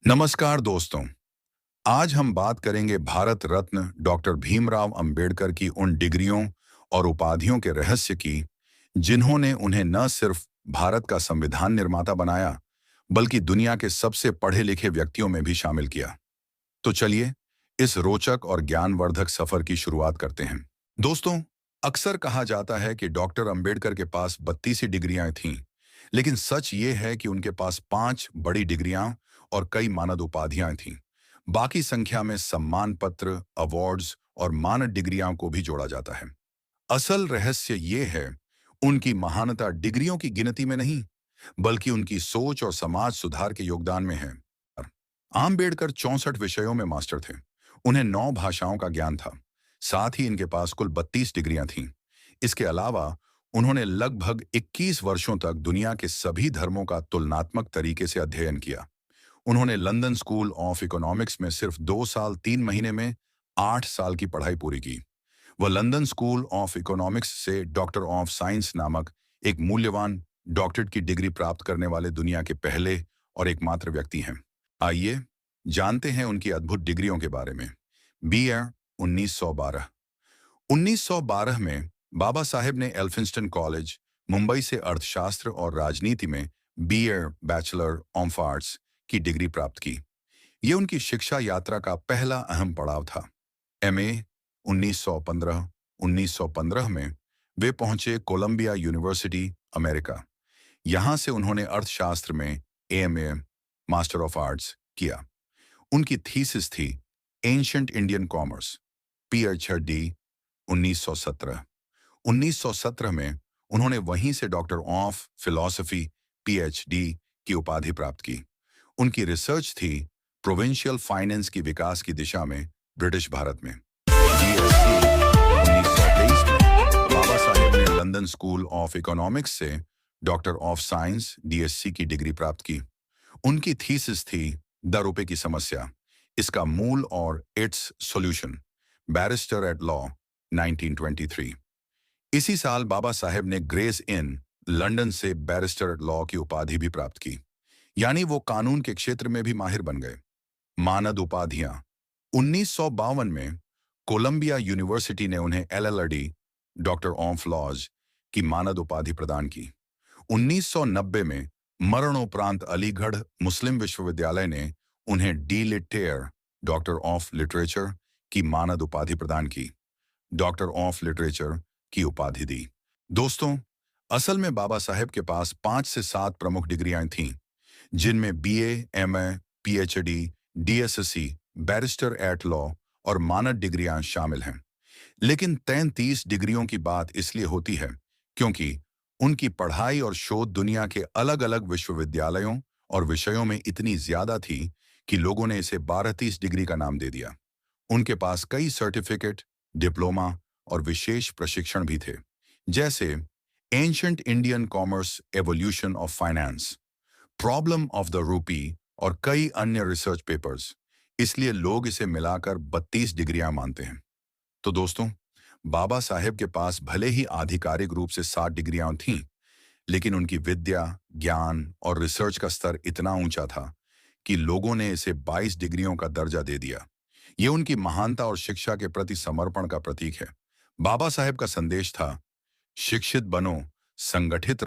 नमस्कार दोस्तों। आज हम बात करेंगे भारत रत्न डॉक्टर भीमराव अंबेडकर की उन डिग्रियों और उपाधियों के रहस्य की जिन्होंने उन्हें न सिर्फ भारत का संविधान निर्माता बनाया बल्कि दुनिया के सबसे पढ़े लिखे व्यक्तियों में भी शामिल किया। तो चलिए इस रोचक और ज्ञानवर्धक सफर की शुरुआत करते हैं। दोस्तों, अक्सर कहा जाता है कि डॉक्टर अंबेडकर के पास 32 ही डिग्रियां थीं, लेकिन सच ये है कि उनके पास 5 बड़ी डिग्रियां और कई मानद उपाधियां थीं। बाकी संख्या में सम्मान पत्र, अवार्ड्स और मानद डिग्रियां को भी जोड़ा जाता है। असल रहस्य ये है उनकी महानता डिग्रियों की गिनती में नहीं, बल्कि उनकी सोच और समाज सुधार के योगदान में है। आम्बेडकर 64 विषयों में मास्टर थे। उन्हें 9 भाषाओं का ज्ञान था। साथ ही इनके पास कुल 32 डिग्रियां थीं। इसके अलावा उन्होंने लगभग 21 वर्षों तक दुनिया के सभी धर्मों का तुलनात्मक तरीके से अध्ययन किया। उन्होंने लंदन स्कूल ऑफ इकोनॉमिक्स में सिर्फ 2 साल 3 महीने में 8 साल की पढ़ाई पूरी की। वह लंदन स्कूल ऑफ इकोनॉमिक्स से डॉक्टर ऑफ साइंस नामक एक मूल्यवान डॉक्टरेट की डिग्री प्राप्त करने वाले दुनिया के पहले और एकमात्र व्यक्ति हैं। आइए जानते हैं उनकी अद्भुत डिग्रियों के बारे में। बी.ए. 1912। 1912 में बाबा साहेब ने एल्फिंस्टन कॉलेज, मुंबई से अर्थशास्त्र और राजनीति में बी.ए. बैचलर ऑफ आर्ट्स की डिग्री प्राप्त की। ये उनकी शिक्षा यात्रा का पहला अहम पड़ाव था। एम.ए. 1915। 1915 में वे पहुंचे कोलंबिया यूनिवर्सिटी, अमेरिका। यहां से उन्होंने अर्थशास्त्र में एम.ए. मास्टर ऑफ आर्ट्स किया। उनकी थीसिस थी एंशिएंट इंडियन कॉमर्स, पीएचडी। 1917। 1917 में उन्होंने वहीं से डॉक्टर ऑफ फिलॉसफी, पीएचडी की उपाधि प्राप्त की। उनकी रिसर्च थी प्रोविंशियल फाइनेंस की विकास की दिशा में ब्रिटिश भारत में। डीएससी। 1923 में बाबा साहेब ने लंदन स्कूल ऑफ इकोनॉमिक्स से डॉक्टर ऑफ साइंस, डीएससी की डिग्री प्राप्त की। उनकी थीसिस थी द रुपए की समस्या, इसका मूल और its solution, barrister at law, 1923। इसी साल बाबा साहेब ने ग्रेस इन लंदन से बैरिस्टर एट लॉ की उपाधि भी प्राप्त की, यानी वो कानून के क्षेत्र में भी माहिर बन गए। मानद उपाधियां। 1952 में कोलंबिया यूनिवर्सिटी ने उन्हें एलएलडी, डॉक्टर ऑफ लॉज की मानद उपाधि प्रदान की। 1990 में मरणोपरांत अलीगढ़ मुस्लिम विश्वविद्यालय ने उन्हें डी लिटेयर, डॉक्टर ऑफ लिटरेचर की मानद उपाधि प्रदान की। डॉक्टर ऑफ लिटरेचर की उपाधि दी। दोस्तों, असल में बाबा साहेब के पास 5 से 7 प्रमुख डिग्रियां थीं, जिनमें BA, MA, PhD, DSc, barrister at law और मानद डिग्रियां शामिल हैं। लेकिन 33 डिग्रियों की बात इसलिए होती है क्योंकि उनकी पढ़ाई और शोध दुनिया के अलग-अलग विश्वविद्यालयों और विषयों में इतनी ज्यादा थी कि लोगों ने इसे 12-30 डिग्री का नाम दे दिया। उनके पास कई सर्टिफिकेट, डिप्लोमा और विशेष प्रशिक्षण भी थे, जैसे ancient Indian commerce, evolution of finance, problem of the rupee और कई अन्य रिसर्च पेपर्स। इसलिए लोग इसे मिलाकर 32 डिग्रियां मानते हैं। तो दोस्तों, बाबा साहेब के पास भले ही आधिकारिक रूप से 7 डिग्रियां थीं, लेकिन उनकी विद्या, ज्ञान और रिसर्च का स्तर इतना ऊंचा था कि लोगों ने इसे 22 डिग्रियों का दर्जा दे दिया। ये उनकी महानता और शिक्षा के प्रति समर्पण का प्रतीक है। बाबा साहेब का संदेश था, शिक्षित बनो, संगठित